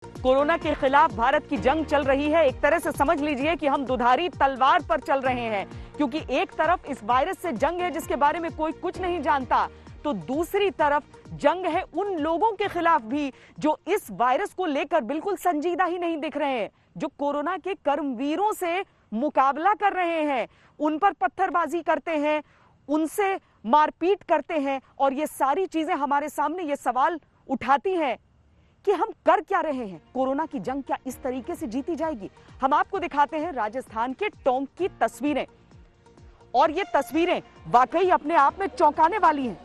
Corona के खिलाफ भारत की जंग चल रही है। एक तरह से समझ लीजिए कि हम दुधारी तलवार पर चल रहे हैं, क्योंकि एक तरफ इस वायरस से जंग है जिसके बारे में कोई कुछ नहीं जानता, तो दूसरी तरफ जंग है उन लोगों के खिलाफ भी जो इस वायरस को लेकर बिल्कुल संजीदा ही नहीं दिख रहे हैं, जो कोरोना के कर्मवीरों से मुकाबला कर रहे हैं, उन पर पत्थरबाजी करते हैं, उनसे मारपीट करते हैं। और ये सारी चीजें हमारे सामने ये सवाल उठाती हैं कि हम कर क्या रहे हैं। कोरोना की जंग क्या इस तरीके से जीती जाएगी? हम आपको दिखाते हैं राजस्थान के टोंक की तस्वीरें, और ये तस्वीरें वाकई अपने आप में चौंकाने वाली हैं।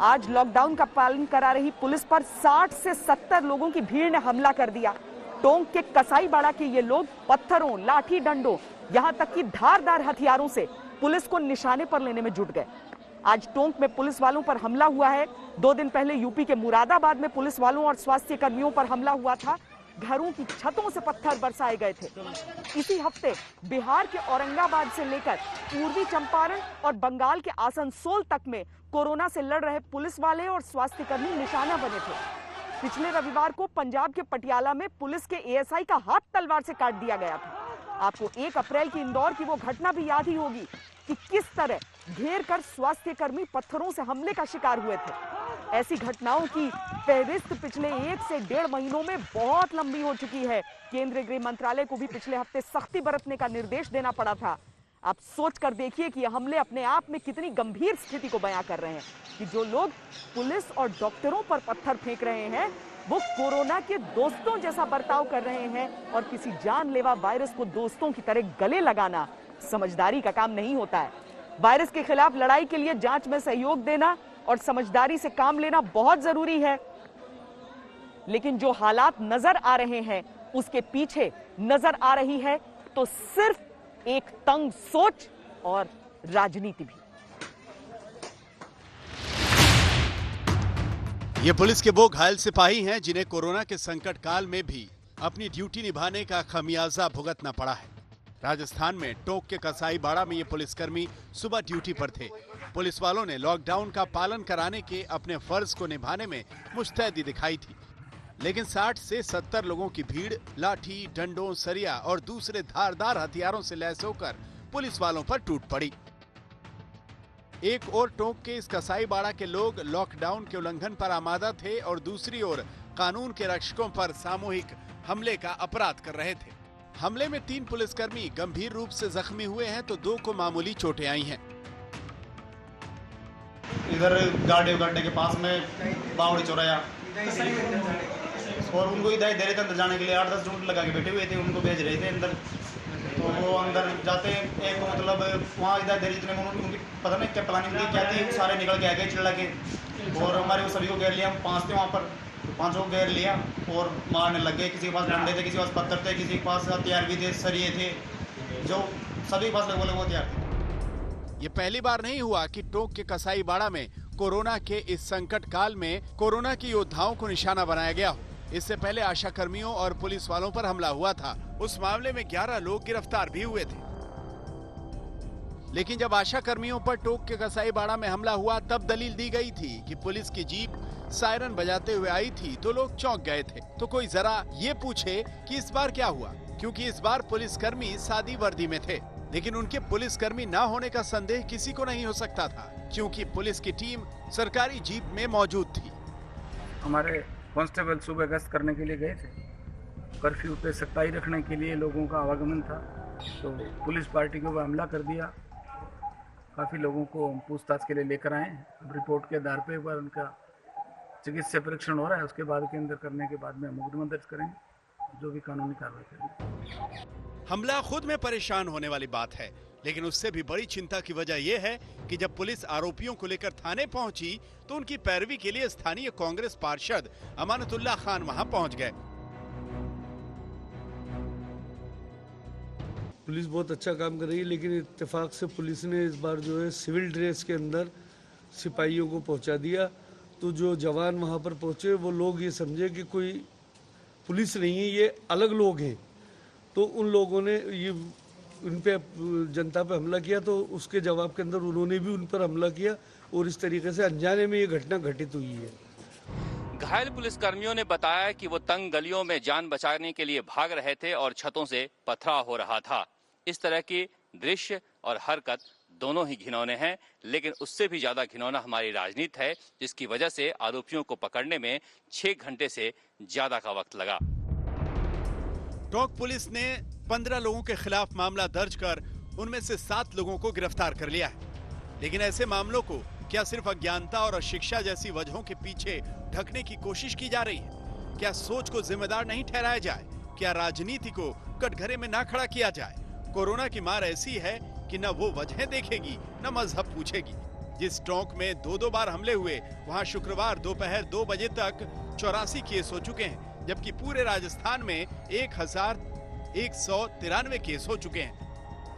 आज लॉकडाउन का पालन करा रही पुलिस पर 60 से 70 लोगों की भीड़ ने हमला कर दिया। टोंक के कसाईबाड़ा के ये लोग पत्थरों, लाठी डंडों, यहां तक कि धारदार हथियारों से पुलिस को निशाने पर लेने में जुट गए। आज टोंक में पुलिस वालों पर हमला हुआ है। 2 दिन पहले यूपी के मुरादाबाद में पुलिस वालों और स्वास्थ्य कर्मियों पर हमला हुआ था। घरों की छतों से पत्थर बरसाए गए थे। इसी हफ्ते बिहार के औरंगाबाद से लेकर पूर्वी चंपारण और बंगाल के आसनसोल तक में कोरोना से लड़ रहे पुलिस वाले और स्वास्थ्य कर्मी निशाना बने थे। पिछले रविवार को पंजाब के पटियाला में पुलिस के एएसआई का हाथ तलवार से काट दिया गया था। आपको 1 अप्रैल की इंदौर की वो घटना भी याद ही होगी कि किस तरह घेर कर स्वास्थ्य कर्मी पत्थरों से हमले का शिकार हुए थे। ऐसी घटनाओं की फहरिस्त पिछले 1 से 1.5 महीनों में बहुत लंबी हो चुकी है। केंद्रीय गृह मंत्रालय को भी पिछले हफ्ते सख्ती बरतने का निर्देश देना पड़ा था। आप सोच कर देखिए कि ये हमले अपने आप में कितनी गंभीर स्थिति को बयां कर रहे हैं कि जो लोग पुलिस और डॉक्टरों पर पत्थर फेंक रहे हैं वो कोरोना के दोस्तों जैसा बर्ताव कर रहे हैं। और किसी जानलेवा वायरस को दोस्तों की तरह गले लगाना समझदारी का काम नहीं होता है। वायरस के खिलाफ लड़ाई के लिए जांच में सहयोग देना और समझदारी से काम लेना बहुत जरूरी है, लेकिन जो हालात नजर आ रहे हैं उसके पीछे नजर आ रही है तो सिर्फ एक तंग सोच और राजनीति भी। ये पुलिस के वो घायल सिपाही हैं जिन्हें कोरोना के संकट काल में भी अपनी ड्यूटी निभाने का खमियाजा भुगतना पड़ा है। राजस्थान में टोंक के कसाईबाड़ा में ये पुलिसकर्मी सुबह ड्यूटी पर थे। पुलिस वालों ने लॉकडाउन का पालन कराने के अपने फर्ज को निभाने में मुस्तैदी दिखाई थी, लेकिन 60 से 70 लोगों की भीड़ लाठी, डंडों, सरिया और दूसरे धारदार हथियारों से लैस होकर पुलिस वालों पर टूट पड़ी। एक ओर टोंक के इस कसाईबाड़ा के लोग लॉकडाउन के उल्लंघन पर आमादा थे और दूसरी ओर कानून के रक्षकों पर सामूहिक हमले का अपराध कर रहे थे। हमले में 3 पुलिसकर्मी गंभीर रूप से जख्मी हुए हैं तो 2 को मामूली चोटें आई हैं। इधर गाड़े के पास में बावड़ी चौराया और उनको इधर दे रहे थे अंदर जाने के लिए। 8-10 ढूंढ लगा के बैठे हुए थे, उनको भेज रहे थे अंदर। तो वो अंदर जाते एक को मतलब वहाँ इधर दे जितने उनकी पता नहीं क्या प्लानिंग थी क्या थी, सारे निकल के आ गए चिल्ला के। और हमारे सभी को घेर लिया, 5 थे वहाँ पर, 5 को घेर लिया और मारने लग गए। किसी के पास डंडे थे, किसी के पास पत्थर थे, किसी के पास हथियार भी थे, सरिये थे, जो सभी के पास बोले वो हथियार थे। ये पहली बार नहीं हुआ कि टोंक के कसाईबाड़ा में कोरोना के इस संकट काल में कोरोना के योद्धाओं को निशाना बनाया गया हो। इससे पहले आशा कर्मियों और पुलिस वालों पर हमला हुआ था। उस मामले में 11 लोग गिरफ्तार भी हुए थे। लेकिन जब आशा कर्मियों पर टोंक के कसाईबाड़ा में हमला हुआ तब दलील दी गई थी कि पुलिस की जीप सायरन बजाते हुए आई थी तो लोग चौंक गए थे। तो कोई जरा ये पूछे कि इस बार क्या हुआ, क्योंकि इस बार पुलिसकर्मी सादी वर्दी में थे। लेकिन उनके पुलिसकर्मी न होने का संदेह किसी को नहीं हो सकता था, क्योंकि पुलिस की टीम सरकारी जीप में मौजूद थी। हमारे कांस्टेबल सुबह गश्त करने के लिए गए थे। कर्फ्यू पे सख्ताई रखने के लिए लोगों का आवागमन था, तो पुलिस पार्टी के ऊपर हमला कर दिया। काफ़ी लोगों को हम पूछताछ के लिए लेकर आए हैं। अब रिपोर्ट के आधार पर उनका चिकित्सा परीक्षण हो रहा है, उसके बाद के अंदर करने के बाद में मुकदमा दर्ज करेंगे, जो भी कानूनी कार्रवाई करेंगे। हमला खुद में परेशान होने वाली बात है, लेकिन उससे भी बड़ी चिंता की वजह यह है कि जब पुलिस आरोपियों को लेकर थाने पहुंची तो उनकी पैरवी के लिए स्थानीय कांग्रेस पार्षद अमानतुल्लाह खान वहां पहुंच गए। पुलिस बहुत अच्छा काम कर रही है, लेकिन इत्तेफाक से पुलिस ने इस बार जो है सिविल ड्रेस के अंदर सिपाहियों को पहुंचा दिया। तो जो जवान वहां पर पहुंचे वो लोग ये समझे कि कोई पुलिस नहीं है, ये अलग लोग हैं। तो उन लोगों ने ये उन पे जनता पे हमला किया, तो उसके जवाब के अंदर उन्होंने भी उन पर हमला किया और इस तरीके से अनजाने में ये घटना घटित हुई है। घायल पुलिसकर्मियों ने बताया कि वो तंग गलियों में जान बचाने के लिए भाग रहे थे और छतों से पथराव हो रहा था। इस तरह की दृश्य और हरकत दोनों ही घिनौने हैं, लेकिन उससे भी ज्यादा घिनौना हमारी राजनीति है, जिसकी वजह से आरोपियों को पकड़ने में 6 घंटे से ज्यादा का वक्त लगा। टोंक पुलिस ने 15 लोगों के खिलाफ मामला दर्ज कर उनमें से 7 लोगों को गिरफ्तार कर लिया है। लेकिन ऐसे मामलों को क्या सिर्फ अज्ञानता और अशिक्षा जैसी वजहों के पीछे ढकने की कोशिश की जा रही है? क्या सोच को जिम्मेदार नहीं ठहराया जाए? क्या राजनीति को कटघरे में ना खड़ा किया जाए? कोरोना की मार ऐसी है कि न वो वजहें देखेगी न मजहब पूछेगी। जिस टोंक में 2-2 बार हमले हुए, वहां शुक्रवार दोपहर 2 बजे तक 84 केस हो चुके हैं, जबकि पूरे राजस्थान में 1193 केस हो चुके हैं।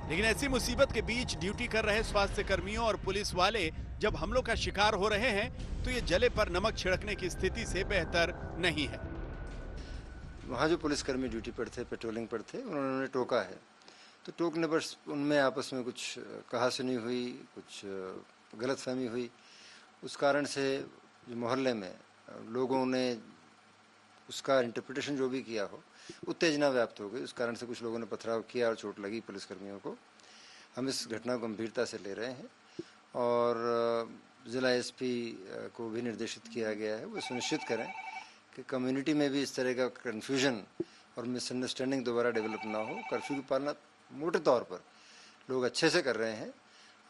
लेकिन ऐसी मुसीबत के बीच ड्यूटी कर रहे स्वास्थ्य कर्मियों और पुलिस वाले जब हमलों का शिकार हो रहे हैं, तो ये जले पर नमक छिड़कने की स्थिति से बेहतर नहीं है। वहाँ जो पुलिसकर्मी ड्यूटी पर थे, पेट्रोलिंग पर थे, उन्होंने टोका है, तो टोकने पर उनमें आपस में कुछ कहासुनी हुई, कुछ गलतफहमी हुई। उस कारण से जो मोहल्ले में लोगों ने उसका इंटरप्रिटेशन जो भी किया हो, उत्तेजना व्याप्त हो गई। उस कारण से कुछ लोगों ने पथराव किया और चोट लगी पुलिसकर्मियों को। हम इस घटना को गंभीरता से ले रहे हैं और जिला एसपी को भी निर्देशित किया गया है वो सुनिश्चित करें कि कम्युनिटी में भी इस तरह का कन्फ्यूजन और मिसअंडरस्टैंडिंग दोबारा डेवलप ना हो। कर्फ्यू की पालना मोटे तौर पर लोग अच्छे से कर रहे हैं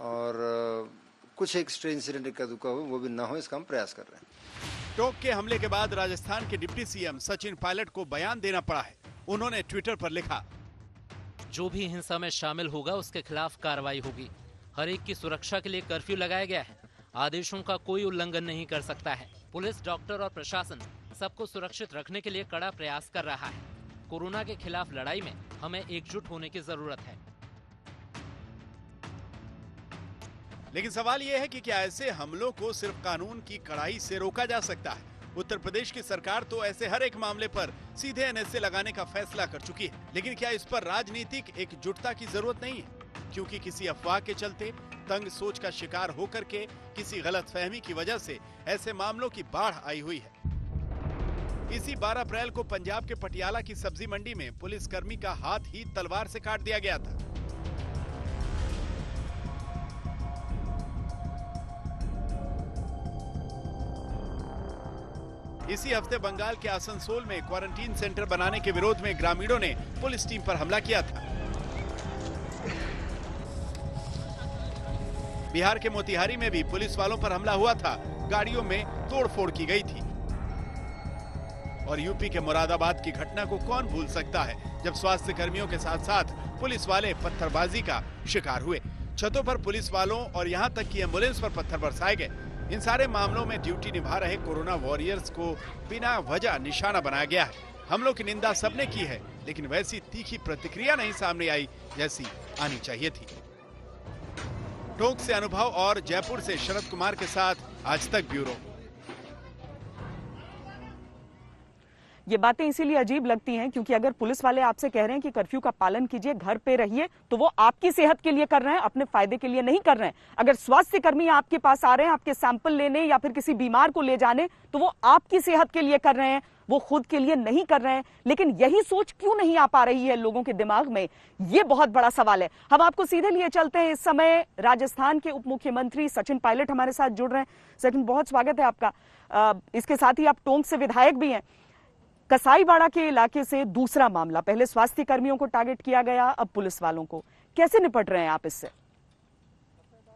और कुछ एक्स्ट्रा इंसिडेंट का दुखा हो वो भी ना हो, इसका हम प्रयास कर रहे हैं। टोंक के हमले के बाद राजस्थान के डिप्टी सीएम सचिन पायलट को बयान देना पड़ा है। उन्होंने ट्विटर पर लिखा, जो भी हिंसा में शामिल होगा उसके खिलाफ कार्रवाई होगी। हर एक की सुरक्षा के लिए कर्फ्यू लगाया गया है। आदेशों का कोई उल्लंघन नहीं कर सकता है। पुलिस, डॉक्टर और प्रशासन सबको सुरक्षित रखने के लिए कड़ा प्रयास कर रहा है। कोरोना के खिलाफ लड़ाई में हमें एकजुट होने की जरूरत है। लेकिन सवाल यह है कि क्या ऐसे हमलों को सिर्फ कानून की कड़ाई से रोका जा सकता है? उत्तर प्रदेश की सरकार तो ऐसे हर एक मामले पर सीधे एनएसए लगाने का फैसला कर चुकी है। लेकिन क्या इस पर राजनीतिक एकजुटता की जरूरत नहीं है? क्योंकि किसी अफवाह के चलते, तंग सोच का शिकार होकर के, किसी गलतफहमी की वजह से ऐसे मामलों की बाढ़ आई हुई है। इसी 12 अप्रैल को पंजाब के पटियाला की सब्जी मंडी में पुलिसकर्मी का हाथ ही तलवार से काट दिया गया था। इसी हफ्ते बंगाल के आसनसोल में क्वारंटीन सेंटर बनाने के विरोध में ग्रामीणों ने पुलिस टीम पर हमला किया था। बिहार के मोतिहारी में भी पुलिस वालों पर हमला हुआ था। गाड़ियों में तोड़फोड़ की गई थी। और यूपी के मुरादाबाद की घटना को कौन भूल सकता है, जब स्वास्थ्य कर्मियों के साथ साथ पुलिस वाले पत्थरबाजी का शिकार हुए। छतों पर पुलिस वालों और यहां तक कि एम्बुलेंस पर पत्थर बरसाए गए। इन सारे मामलों में ड्यूटी निभा रहे कोरोना वॉरियर्स को बिना वजह निशाना बनाया गया है। हमलों की निंदा सबने की है, लेकिन वैसी तीखी प्रतिक्रिया नहीं सामने आई जैसी आनी चाहिए थी। टोंक से अनुभव और जयपुर से शरद कुमार के साथ आज तक ब्यूरो। ये बातें इसीलिए अजीब लगती हैं क्योंकि अगर पुलिस वाले आपसे कह रहे हैं कि कर्फ्यू का पालन कीजिए, घर पे रहिए, तो वो आपकी सेहत के लिए कर रहे हैं, अपने फायदे के लिए नहीं कर रहे हैं। अगर स्वास्थ्य कर्मी आपके पास आ रहे हैं आपके सैंपल लेने या फिर किसी बीमार को ले जाने, तो वो आपकी सेहत के लिए कर रहे हैं, वो खुद के लिए नहीं कर रहे हैं। लेकिन यही सोच क्यों नहीं आ पा रही है लोगों के दिमाग में, ये बहुत बड़ा सवाल है। हम आपको सीधे लिए चलते हैं। इस समय राजस्थान के उप मुख्यमंत्री सचिन पायलट हमारे साथ जुड़ रहे हैं। सचिन, बहुत स्वागत है आपका। इसके साथ ही आप टोंक से विधायक भी हैं। कसाईवाड़ा के इलाके से दूसरा मामला, पहले स्वास्थ्य कर्मियों को टारगेट किया गया, अब पुलिस वालों को। कैसे निपट रहे हैं आप इससे?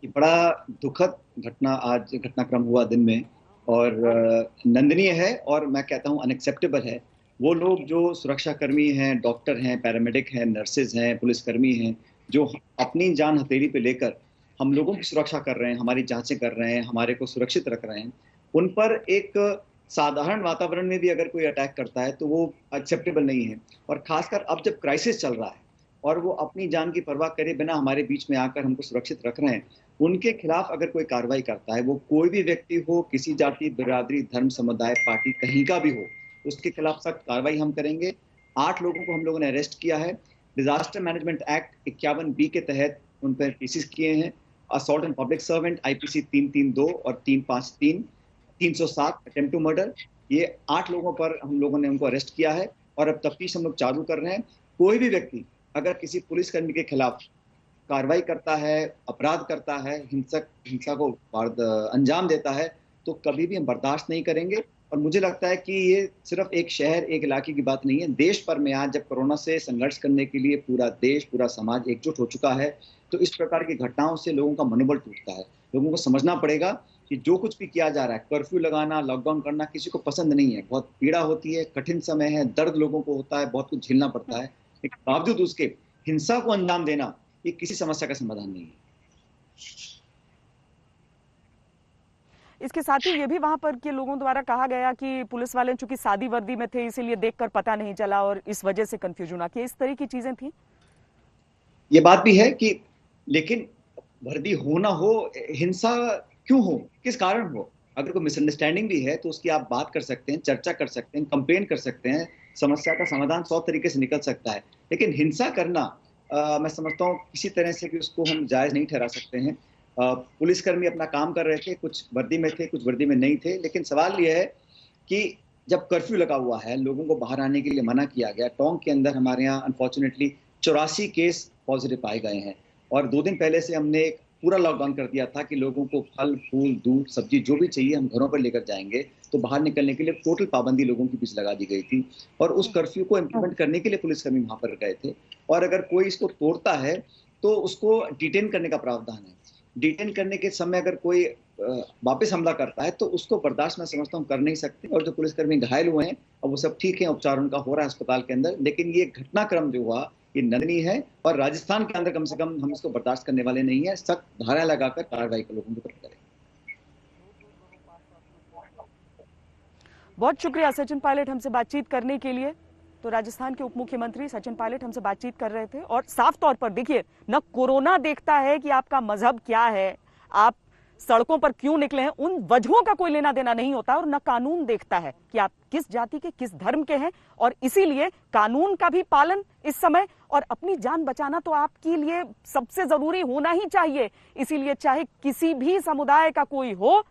बड़ा दुखद घटनाक्रम हुआ दिन में और निंदनीय है और मैं कहता हूं अनएक्सेप्टेबल है। वो लोग जो सुरक्षा कर्मी हैं, डॉक्टर हैं, पैरामेडिक हैं, नर्सेज हैं, पुलिसकर्मी हैं, जो अपनी जान हथेली पे लेकर हम लोगों की सुरक्षा कर रहे हैं, हमारी जांचें कर रहे हैं, हमारे को सुरक्षित रख रहे हैं, उन पर एक साधारण वातावरण में भी अगर कोई अटैक करता है तो वो एक्सेप्टेबल नहीं है। और खासकर अब जब क्राइसिस चल रहा है और वो अपनी जान की परवाह करे बिना हमारे बीच में आकर हमको सुरक्षित रख रहे हैं, उनके खिलाफ अगर कोई कार्रवाई करता है, वो कोई भी व्यक्ति हो, किसी जाति, बिरादरी, धर्म, समुदाय, पार्टी कहीं का भी हो, उसके खिलाफ सख्त कार्रवाई हम करेंगे। 8 लोगों को हम लोगों ने अरेस्ट किया है। डिजास्टर मैनेजमेंट एक्ट 51B के तहत उन पर केसेस किए हैं। Assault and public servant IPC 332 और 353, 307 अटेम्प्ट टू मर्डर, ये 8 लोगों पर हम लोगों ने उनको अरेस्ट किया है और अब तफ्तीश हम लोग चालू कर रहे हैं। कोई भी व्यक्ति अगर किसी पुलिसकर्मी के खिलाफ कार्रवाई करता है, अपराध करता है, हिंसा को अंजाम देता है, तो कभी भी हम बर्दाश्त नहीं करेंगे। और मुझे लगता है कि ये सिर्फ एक शहर, एक इलाके की बात नहीं है, देश भर में आज जब कोरोना से संघर्ष करने के लिए पूरा देश, पूरा समाज एकजुट हो चुका है, तो इस प्रकार की घटनाओं से लोगों का मनोबल टूटता है। लोगों को समझना पड़ेगा कि जो कुछ भी किया जा रहा है, कर्फ्यू लगाना, लॉकडाउन करना, किसी को पसंद नहीं है। बहुत पीड़ा होती है, कठिन समय है, दर्द लोगों को होता है, बहुत कुछ झेलना पड़ता है, लेकिन बावजूद उसके हिंसा को अंजाम देना ये किसी समस्या का समाधान नहीं है। इसके साथ ही ये भी वहां पर के लोगों द्वारा कहा गया कि पुलिस वाले चूंकि सादी वर्दी में थे, इसीलिए देखकर पता नहीं चला और इस वजह से कंफ्यूजन आती है, इस तरह की चीजें थी। ये बात भी है कि लेकिन वर्दी हो ना हो, हिंसा क्यों हो, किस कारण हो, अगर कोई मिसअंडरस्टैंडिंग भी है तो उसकी आप बात कर सकते हैं, चर्चा कर सकते हैं, कंप्लेन कर सकते हैं, समस्या का समाधान 100 तरीके से निकल सकता है। लेकिन हिंसा करना मैं समझता हूँ किसी तरह से कि उसको हम जायज नहीं ठहरा सकते हैं। पुलिसकर्मी अपना काम कर रहे थे, कुछ वर्दी में थे, कुछ वर्दी में नहीं थे, लेकिन सवाल यह है कि जब कर्फ्यू लगा हुआ है, लोगों को बाहर आने के लिए मना किया गया। टोंक के अंदर हमारे यहाँ अनफॉर्चुनेटली 84 केस पॉजिटिव पाए गए हैं और 2 दिन पहले से हमने एक पूरा लॉकडाउन कर दिया था कि लोगों को फल, फूल, दूध, सब्जी जो भी चाहिए हम घरों पर लेकर जाएंगे। तो बाहर निकलने के लिए टोटल पाबंदी लोगों के बीच लगा दी गई थी और उस कर्फ्यू को इम्प्लीमेंट करने के लिए पुलिसकर्मी वहां पर गए थे। और अगर कोई इसको तोड़ता है तो उसको डिटेन करने का प्रावधान है। डिटेन करने के समय अगर कोई वापस हमला करता है तो उसको बर्दाश्त मैं समझता हूँ कर नहीं सकते। और जो पुलिसकर्मी घायल हुए हैं और वो सब ठीक है, उपचार उनका हो रहा है अस्पताल के अंदर, लेकिन ये घटनाक्रम जो हुआ ये निंदनीय है और राजस्थान के अंदर कम से कम हम इसको बर्दाश्त करने वाले नहीं है। सख्त धारा लगाकर कार्रवाई कर लोगों को करें। बहुत शुक्रिया सचिन पायलट हमसे बातचीत करने के लिए। तो राजस्थान के उप मुख्यमंत्री सचिन पायलट हमसे बातचीत कर रहे थे और साफ तौर पर देखिए, न कोरोना देखता है कि आपका मजहब क्या है, आप सड़कों पर क्यों निकले हैं, उन वजहों का कोई लेना देना नहीं होता और न कानून देखता है कि आप किस जाति के, किस धर्म के हैं। और इसीलिए कानून का भी पालन इस समय और अपनी जान बचाना तो आपके लिए सबसे जरूरी होना ही चाहिए। इसीलिए चाहे किसी भी समुदाय का कोई हो,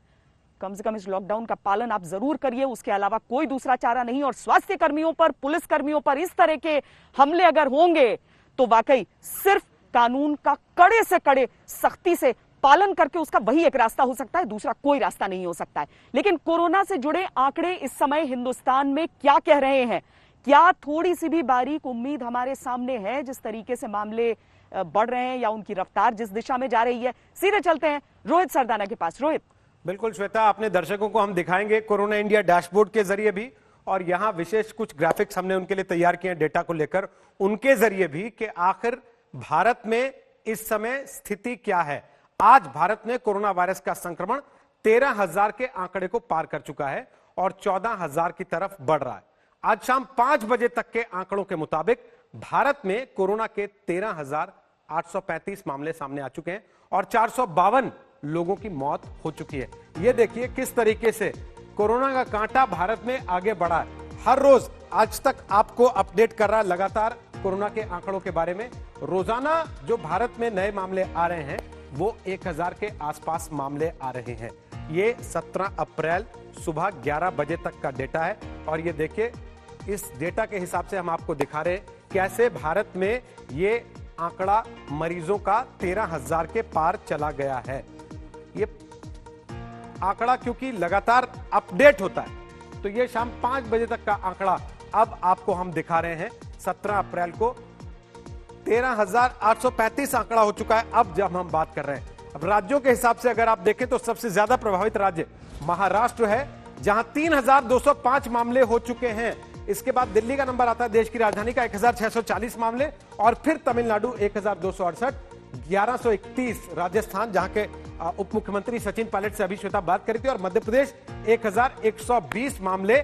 कम से कम इस लॉकडाउन का पालन आप जरूर करिए, उसके अलावा कोई दूसरा चारा नहीं। और स्वास्थ्य कर्मियों पर, पुलिस कर्मियों पर इस तरह के हमले अगर होंगे तो वाकई सिर्फ कानून का कड़े से कड़े सख्ती से पालन करके उसका वही एक रास्ता हो सकता है, दूसरा कोई रास्ता नहीं हो सकता है। लेकिन कोरोना से जुड़े आंकड़े इस समय हिंदुस्तान में क्या कह रहे हैं, क्या थोड़ी सी भी बारीक उम्मीद हमारे सामने है जिस तरीके से मामले बढ़ रहे हैं या उनकी रफ्तार जिस दिशा में जा रही है? सीधे चलते हैं रोहित सरदाना के पास। रोहित। बिल्कुल श्वेता, अपने दर्शकों को हम दिखाएंगे कोरोना इंडिया डैशबोर्ड के जरिए भी, और यहां विशेष कुछ ग्राफिक्स हमने उनके लिए तैयार किए हैं डेटा को लेकर, उनके जरिए भी कि आखिर भारत में इस समय स्थिति क्या है। आज भारत में कोरोना वायरस का संक्रमण 13,000 के आंकड़े को पार कर चुका है और 14,000 की तरफ बढ़ रहा है। आज शाम 5 बजे तक के आंकड़ों के मुताबिक भारत में कोरोना के 13,835 मामले सामने आ चुके हैं और 452 लोगों की मौत हो चुकी है। यह देखिए किस तरीके से कोरोना का कांटा भारत में आगे बढ़ा है। हर रोज आज तक आपको अपडेट कर रहा है लगातार कोरोना के आंकड़ों के बारे में। रोजाना जो भारत में नए मामले आ रहे हैं वो 1,000 के आसपास मामले आ रहे हैं। ये 17 अप्रैल सुबह 11 बजे तक का डेटा है और ये देखिए इस डेटा के हिसाब से हम आपको दिखा रहे हैं कैसे भारत में ये आंकड़ा मरीजों का 13,000 के पार चला गया है। ये आंकड़ा क्योंकि लगातार अपडेट होता है तो ये शाम 5 बजे तक का आंकड़ा अब आपको हम दिखा रहे हैं। 17 अप्रैल को 13,835 आंकड़ा हो चुका है। अब जब हम बात कर रहे हैं अब राज्यों के हिसाब से अगर आप देखें तो सबसे ज्यादा प्रभावित राज्य महाराष्ट्र है जहां 3,205 मामले हो चुके हैं। इसके बाद दिल्ली का नंबर आता है, देश की राजधानी का 1,640 मामले, और फिर तमिलनाडु 1,268, 1,131 राजस्थान जहां के उप मुख्यमंत्री सचिन पायलट से अभी श्वेता बात करी थी, और मध्य प्रदेश 1,120 मामले।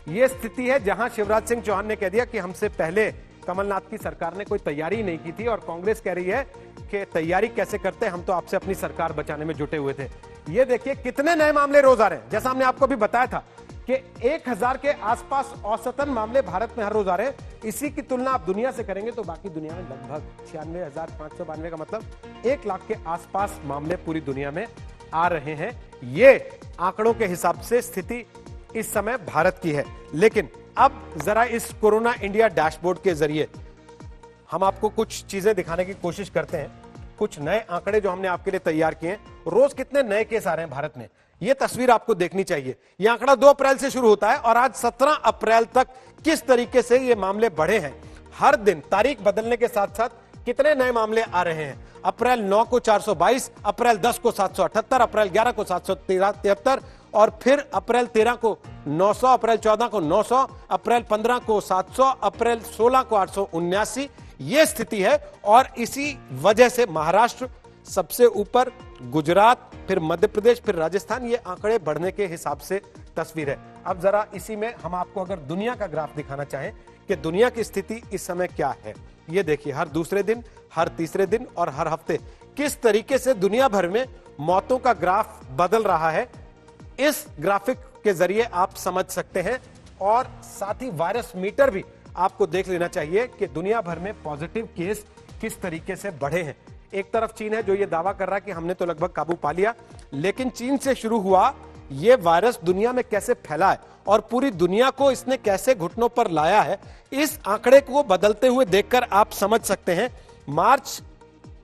यह स्थिति है जहां शिवराज सिंह चौहान ने कह दिया कि हमसे पहले कमलनाथ की सरकार ने कोई तैयारी नहीं की थी और कांग्रेस कह रही है कि तैयारी कैसे करते, हम तो आपसे अपनी सरकार बचाने में जुटे हुए थे। ये देखिए कितने नए मामले रोज आ रहे हैं। जैसा हमने आपको भी बताया था कि 1,000 के आसपास औसतन मामले भारत में हर रोज आ रहे हैं। इसी की तुलना आप दुनिया से करेंगे तो बाकी दुनिया में लगभग 96,592 का मतलब 1 लाख के आसपास मामले पूरी दुनिया में आ रहे हैं। ये आंकड़ों के हिसाब से स्थिति इस समय भारत की है। लेकिन अब जरा इस कोरोना इंडिया डैशबोर्ड के जरिए हम आपको कुछ चीजें दिखाने की कोशिश करते हैं, कुछ नए आंकड़े जो हमने आपके लिए तैयार किए हैं। रोज कितने नए केस आ रहे हैं भारत में, यह तस्वीर आपको देखनी चाहिए। यह आंकड़ा 2 अप्रैल से शुरू होता है और आज 17 अप्रैल तक किस तरीके से ये मामले बढ़े हैं। हर दिन तारीख बदलने के साथ साथ कितने नए मामले आ रहे हैं। अप्रैल 9 को 422, अप्रैल 10 को 778, अप्रैल 11 को 773 और फिर अप्रैल 13 को 900, अप्रैल 14 को 900, अप्रैल 15 को 700, अप्रैल 16 को 879। ये स्थिति है और इसी वजह से महाराष्ट्र सबसे ऊपर, गुजरात, फिर मध्य प्रदेश, फिर राजस्थान, ये आंकड़े बढ़ने के हिसाब से तस्वीर है। अब जरा इसी में हम आपको अगर दुनिया का ग्राफ दिखाना चाहें कि दुनिया की स्थिति इस समय क्या है। ये देखिए, हर दूसरे दिन, हर तीसरे दिन और हर हफ्ते किस तरीके से दुनिया भर में मौतों का ग्राफ बदल रहा है, इस ग्राफिक के जरिए आप समझ सकते हैं। और साथ ही वायरस मीटर भी आपको देख लेना चाहिए कि दुनिया भर में पॉजिटिव केस किस तरीके से बढ़े हैं। एक तरफ चीन है जो ये दावा कर रहा है कि हमने तो लगभग काबू पा लिया, लेकिन चीन से शुरू हुआ ये वायरस दुनिया में कैसे फैला है और पूरी दुनिया को इसने कैसे घुटनों पर लाया है, इस आंकड़े को बदलते हुए देखकर आप समझ सकते हैं। मार्च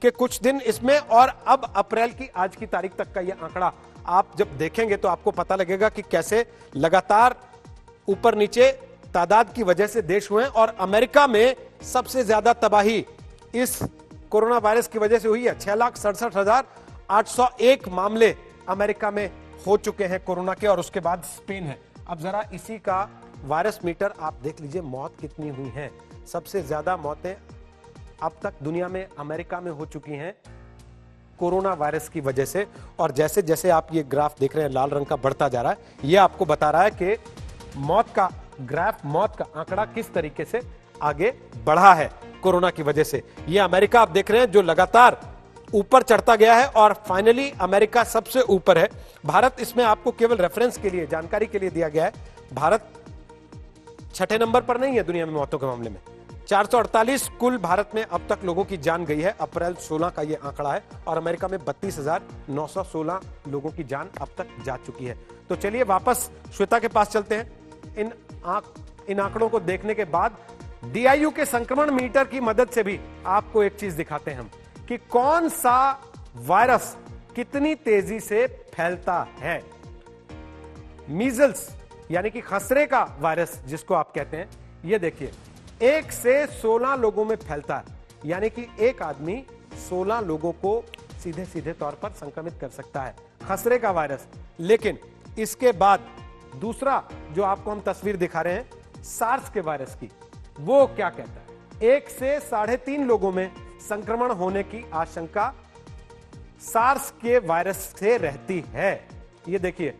के कुछ दिन इसमें और अब अप्रैल की आज की तारीख तक का ये आंकड़ा आप जब देखेंगे तो आपको पता लगेगा कि कैसे लगातार ऊपर नीचे तादाद की वजह से देश हुए हैं। और अमेरिका में सबसे ज्यादा तबाही इस कोरोना वायरस की वजह से हुई है। 6,67,801 मामले अमेरिका में हो चुके हैं कोरोना के, और उसके बाद स्पेन है। अब जरा इसी का वायरस मीटर आप देख लीजिए, मौत कितनी हुई हैं। सबसे ज्यादा मौतें अब तक दुनिया में अमेरिका में हो चुकी हैं कोरोना वायरस की वजह से। और जैसे जैसे आप ये ग्राफ देख रहे हैं लाल रंग का बढ़ता जा रहा है, ये आपको बता रहा है कि मौत का ग्राफ, मौत का आंकड़ा किस तरीके से आगे बढ़ा है कोरोना की वजह से। ये अमेरिका आप देख रहे हैं जो लगातार ऊपर चढ़ता गया है और फाइनली अमेरिका सबसे ऊपर है। भारत इसमें आपको केवल रेफरेंस के लिए, जानकारी के लिए दिया गया है। भारत 6ठे नंबर पर नहीं है दुनिया में मौतों के मामले में। 448 कुल भारत में अब तक लोगों की जान गई है। अप्रैल 16 का यह आंकड़ा है और अमेरिका में 32,916 लोगों की जान अब तक जा चुकी है। तो चलिए वापस श्वेता के पास चलते हैं। इन आंकड़ों को देखने के बाद DIU के संक्रमण मीटर की मदद से भी आपको एक चीज दिखाते हैं हम कि कौन सा वायरस कितनी तेजी से फैलता है। मीजल्स यानी कि खसरे का वायरस जिसको आप कहते हैं, ये देखिए 1 से 16 लोगों में फैलता है, यानी कि एक आदमी 16 लोगों को सीधे सीधे तौर पर संक्रमित कर सकता है, खसरे का वायरस। लेकिन इसके बाद दूसरा जो आपको हम तस्वीर दिखा रहे हैं सार्स के वायरस की, वो क्या कहता है, 1 से 3.5 लोगों में संक्रमण होने की आशंका सार्स के वायरस से रहती है। ये देखिए,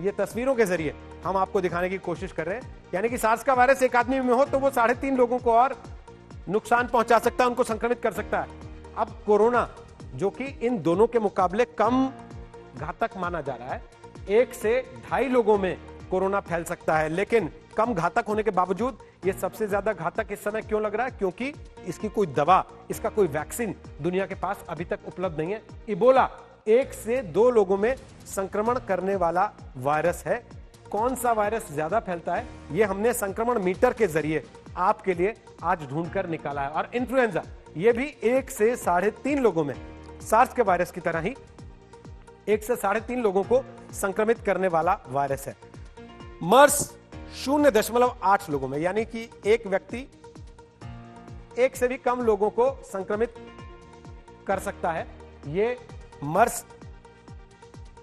ये तस्वीरों के जरिए हम आपको दिखाने की कोशिश कर रहे हैं, यानी कि सार्स का वायरस एक आदमी में हो तो वो 3.5 लोगों को और नुकसान पहुंचा सकता है, उनको संक्रमित कर सकता है। अब कोरोना जो कि इन दोनों के मुकाबले कम घातक माना जा रहा है, 1 से 2.5 लोगों में कोरोना फैल सकता है, लेकिन कम घातक होने के बावजूद ये सबसे ज्यादा घातक इस समय क्यों लग रहा है? क्योंकि इसकी कोई दवा, इसका कोई वैक्सीन दुनिया के पास अभी तक उपलब्ध नहीं है। इबोला 1 से 2 लोगों में संक्रमण करने वाला वायरस है। कौन सा वायरस ज्यादा फैलता है, ये हमने संक्रमण मीटर के जरिए आपके लिए आज ढूंढकर निकाला है। और इन्फ्लुएंजा ये भी 1 से 3.5 लोगों में सार्स के वायरस की तरह ही 1 से 3.5 लोगों को संक्रमित करने वाला वायरस है। मर्स 0.8 लोगों में, यानी कि एक व्यक्ति 1 से भी कम लोगों को संक्रमित कर सकता है। ये मर्स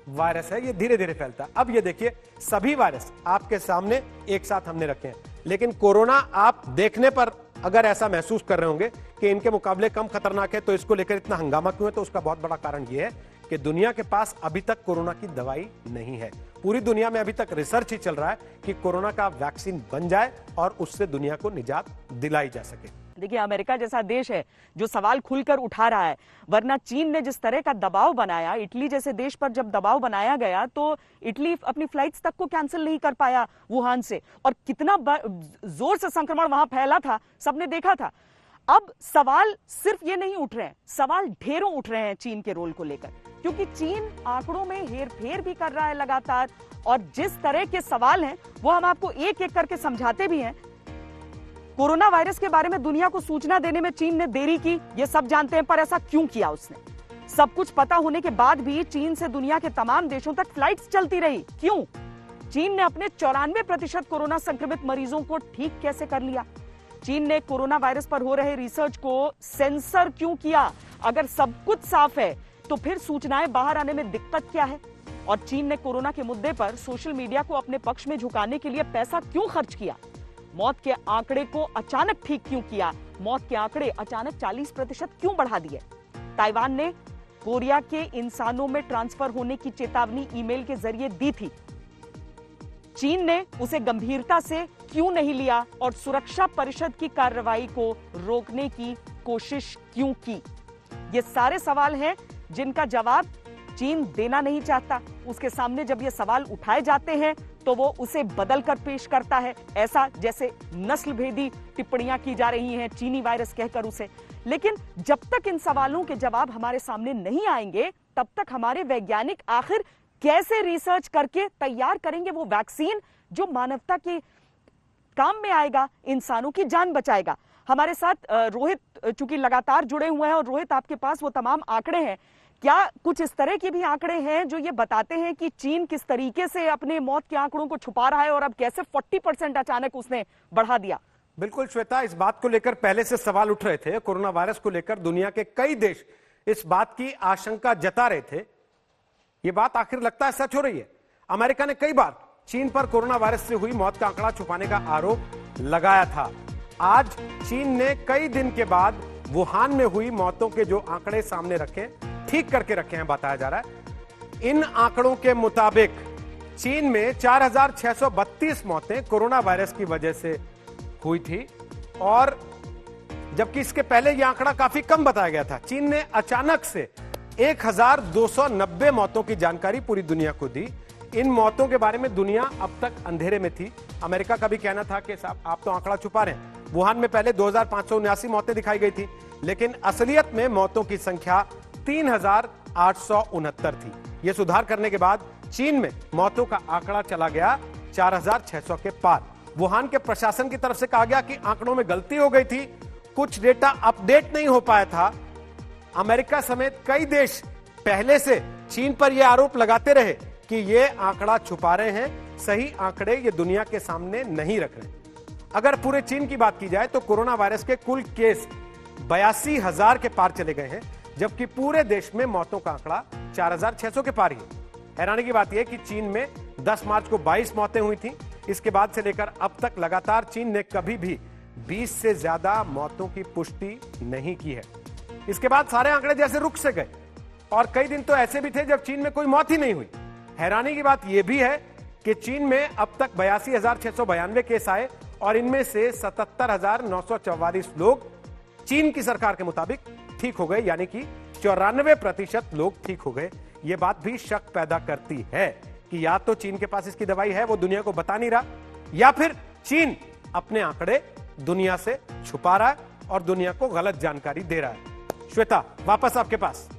वायरस है, ये धीरे धीरे फैलता है। अब ये देखिए, सभी वायरस आपके सामने एक साथ हमने रखे हैं, लेकिन कोरोना आप देखने पर अगर ऐसा महसूस कर रहे होंगे कि इनके मुकाबले कम खतरनाक है तो इसको लेकर इतना हंगामा क्यों है, तो उसका बहुत बड़ा कारण यह है कि दुनिया के पास अभी तक कोरोना की दवाई नहीं है। पूरी दुनिया में अभी तक रिसर्च ही चल रहा है कि कोरोना का वैक्सीन बन जाए और उससे दुनिया को निजात दिलाई जा सके। देखिए, अमेरिका जैसा देश है जो सवाल खुलकर उठा रहा है, वरना चीन ने जिस तरह का दबाव बनाया, इटली जैसे देश पर जब दबाव बनाया गया तो इटली अपनी फ्लाइट्स तक को कैंसिल नहीं कर पाया वुहान से, और कितना जोर से संक्रमण वहां फैला था सबने देखा था। अब सवाल सिर्फ ये नहीं उठ रहे हैं, सवाल ढेरों उठ रहे हैं चीन के रोल को लेकर, क्योंकि चीन आंकड़ों में हेरफेर भी कर रहा है लगातार, और जिस तरह के सवाल हैं वो हम आपको एक एक करके समझाते भी हैं। कोरोना वायरस के बारे में दुनिया को सूचना देने में चीन ने देरी की, ये सब जानते हैं, पर ऐसा क्यों किया उसने? सब कुछ पता होने के बाद भी चीन से दुनिया के तमाम देशों तक फ्लाइट्स चलती रही, क्यों? चीन ने अपने 94% कोरोना संक्रमित मरीजों को ठीक कैसे कर लिया? चीन ने कोरोना वायरस पर हो रहे रिसर्च को सेंसर क्यों किया? अगर सब कुछ साफ है तो फिर सूचनाएं बाहर आने में दिक्कत क्या है? और चीन ने कोरोना के मुद्दे पर सोशल मीडिया को अपने पक्ष में झुकाने के लिए पैसा क्यों खर्च किया? मौत के आंकड़े को अचानक ठीक क्यों किया? मौत के आंकड़े अचानक 40% क्यों बढ़ा दिए? ताइवान ने कोरिया के इंसानों में ट्रांसफर होने की चेतावनी ईमेल के जरिए दी थी, चीन ने उसे गंभीरता से क्यों नहीं लिया और सुरक्षा परिषद की कार्रवाई को रोकने की कोशिश क्यों की? ये सारे सवाल हैं जिनका जवाब चीन देना नहीं चाहता। उसके सामने जब ये सवाल उठाए जाते हैं तो वो उसे बदलकर पेश करता है, ऐसा जैसे नस्ल भेदी टिप्पणियां की जा रही हैं चीनी वायरस कहकर उसे। लेकिन जब तक इन सवालों के जवाब हमारे सामने नहीं आएंगे तब तक हमारे वैज्ञानिक आखिर कैसे रिसर्च करके तैयार करेंगे वो वैक्सीन जो मानवता के काम में आएगा, इंसानों की जान बचाएगा? हमारे साथ रोहित चूंकि लगातार जुड़े हुए हैं, और रोहित आपके पास वो तमाम आंकड़े हैं, क्या कुछ इस तरह के भी आंकड़े हैं जो ये बताते हैं कि चीन किस तरीके से अपने मौत के आंकड़ों को छुपा रहा है और अब कैसे 40% अचानक उसने बढ़ा दिया? बिल्कुल श्वेता, इस बात को लेकर पहले से सवाल उठ रहे थे। कोरोना वायरस को लेकर दुनिया के कई देश इस बात की आशंका जता रहे थे। ये बात आखिर लगता है सच हो रही है। अमेरिका ने कई बार चीन पर कोरोना वायरस से हुई मौत का आंकड़ा छुपाने का आरोप लगाया था। आज चीन ने कई दिन के बाद वुहान में हुई मौतों के जो आंकड़े सामने रखे, ठीक करके रखे हैं, बताया जा रहा है। इन आंकड़ों के मुताबिक चीन में 4632 मौतें कोरोना वायरस की वजह से हुई थी, और जबकि इसके पहले यह आंकड़ा काफी कम बताया गया था। चीन ने अचानक से 1290 मौतों की जानकारी पूरी दुनिया को दी। इन मौतों के बारे में दुनिया अब तक अंधेरे में थी। अमेरिका का भी कहना था कि साहब आप तो आंकड़ा छुपा रहे हैं। वुहान में पहले 2579 मौतें दिखाई गई थी, लेकिन असलियत में मौतों की संख्या 3869 थी। यह सुधार करने के बाद चीन में मौतों का आंकड़ा चला गया 4600 के पार। वुहान के प्रशासन की तरफ से कहा गया कि आंकड़ों में गलती हो गई थी, कुछ डेटा अपडेट नहीं हो पाया था। अमेरिका समेत कई देश पहले से चीन पर यह आरोप लगाते रहे कि यह आंकड़ा छुपा रहे हैं, सही आंकड़े ये दुनिया के सामने नहीं रख रहे। अगर पूरे चीन की बात की जाए तो कोरोना वायरस के कुल केस 82,000 के पार चले गए हैं, जबकि पूरे देश में मौतों का आंकड़ा 4600 के पार ही है। हैरानी की बात यह कि चीन में 10 मार्च को 22 मौतें हुई थी। इसके बाद से लेकर अब तक लगातार चीन ने कभी भी 20 से ज्यादा मौतों की पुष्टि नहीं की है। इसके बाद सारे आंकड़े जैसे रुक से गए, और कई दिन तो ऐसे भी थे जब चीन में कोई मौत ही नहीं हुई। हैरानी की बात यह भी है कि चीन में अब तक 82,692 केस आए, और इनमें से 77,944 लोग चीन की सरकार के मुताबिक ठीक हो गए, यानी कि 94% लोग ठीक हो गए। यह बात भी शक पैदा करती है कि या तो चीन के पास इसकी दवाई है, वो दुनिया को बता नहीं रहा, या फिर चीन अपने आंकड़े दुनिया से छुपा रहा है और दुनिया को गलत जानकारी दे रहा है। श्वेता, वापस आपके पास।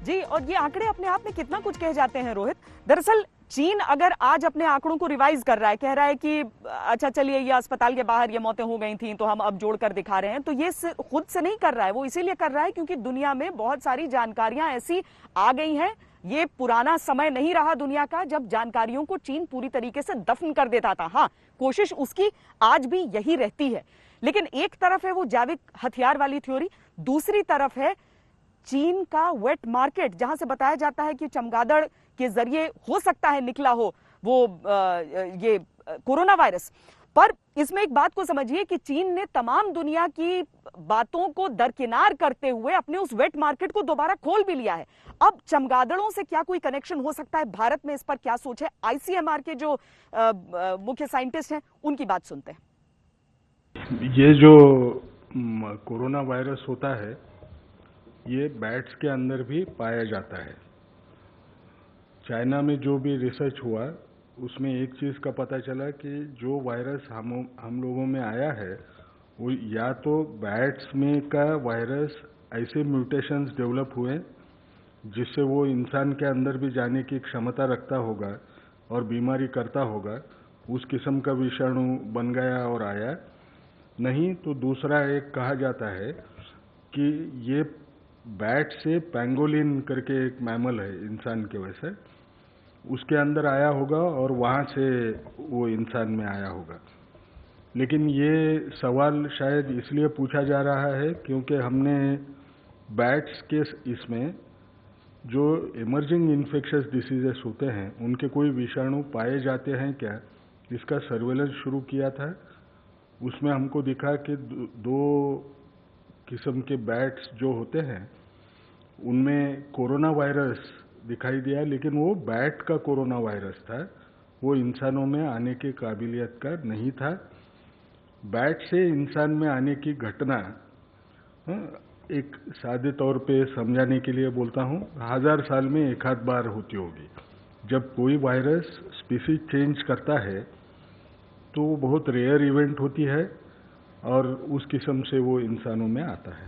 जी, और ये आंकड़े अपने आप में कितना कुछ कह जाते हैं रोहित। दरअसल चीन अगर आज अपने आंकड़ों को रिवाइज कर रहा है, कह रहा है कि अच्छा चलिए ये अस्पताल के बाहर ये मौतें हो गई थी तो हम अब जोड़कर दिखा रहे हैं, तो ये खुद से नहीं कर रहा है। वो इसीलिए कर रहा है क्योंकि दुनिया में बहुत सारी जानकारियां ऐसी आ गई हैं। ये पुराना समय नहीं रहा दुनिया का जब जानकारियों को चीन पूरी तरीके से दफन कर देता था। हाँ, कोशिश उसकी आज भी यही रहती है। लेकिन एक तरफ है वो जैविक हथियार वाली थ्योरी, दूसरी तरफ है चीन का वेट मार्केट, जहां से बताया जाता है कि चमगादड़ के जरिए हो सकता है निकला हो वो ये कोरोना वायरस। पर इसमें एक बात को समझिए कि चीन ने तमाम दुनिया की बातों को दरकिनार करते हुए अपने उस वेट मार्केट को दोबारा खोल भी लिया है। अब चमगादड़ों से क्या कोई कनेक्शन हो सकता है भारत में? इस पर क्या सोच है आईसीएमआर के जो मुख्य साइंटिस्ट हैं, उनकी बात सुनते हैं। ये जो कोरोना वायरस होता है ये बैट्स के अंदर भी पाया जाता है। चाइना में जो भी रिसर्च हुआ उसमें एक चीज़ का पता चला कि जो वायरस हम लोगों में आया है वो या तो बैट्स में का वायरस ऐसे म्यूटेशंस डेवलप हुए जिससे वो इंसान के अंदर भी जाने की क्षमता रखता होगा और बीमारी करता होगा, उस किस्म का विषाणु बन गया और आया। नहीं तो दूसरा एक कहा जाता है कि ये बैट से पैंगोलिन करके एक मैमल है इंसान के वैसे, उसके अंदर आया होगा और वहाँ से वो इंसान में आया होगा। लेकिन ये सवाल शायद इसलिए पूछा जा रहा है क्योंकि हमने बैट्स के इसमें जो इमर्जिंग इन्फेक्शियस डिसीजेस होते हैं उनके कोई विषाणु पाए जाते हैं क्या, इसका सर्वेलेंस शुरू किया था। उसमें हमको दिखा कि दो किस्म के बैट्स जो होते हैं उनमें कोरोना वायरस दिखाई दिया, लेकिन वो बैट का कोरोना वायरस था, वो इंसानों में आने की काबिलियत का नहीं था। बैट से इंसान में आने की घटना एक सादे तौर पे समझाने के लिए बोलता हूँ, 1000 साल में एक आध बार होती होगी। जब कोई वायरस स्पीसीज चेंज करता है तो वो बहुत रेयर इवेंट होती है और उस किस्म से वो इंसानों में आता है।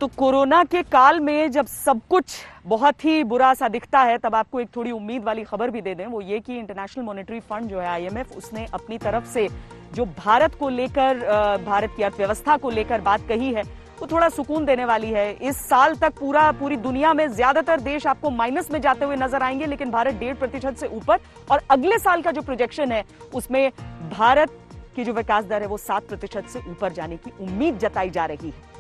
तो कोरोना के काल में जब सब कुछ बहुत ही बुरा सा दिखता है तब आपको एक थोड़ी उम्मीद वाली खबर भी दे दें, वो ये कि इंटरनेशनल मॉनेटरी फंड जो है IMF, उसने अपनी तरफ से जो भारत को लेकर, भारत की अर्थव्यवस्था को लेकर बात कही है वो थोड़ा सुकून देने वाली है। इस साल तक पूरी दुनिया में ज्यादातर देश आपको माइनस में जाते हुए नजर आएंगे, लेकिन भारत 1.5% से ऊपर, और अगले साल का जो प्रोजेक्शन है उसमें भारत की जो विकास दर है वो 7% से ऊपर जाने की उम्मीद जताई जा रही है।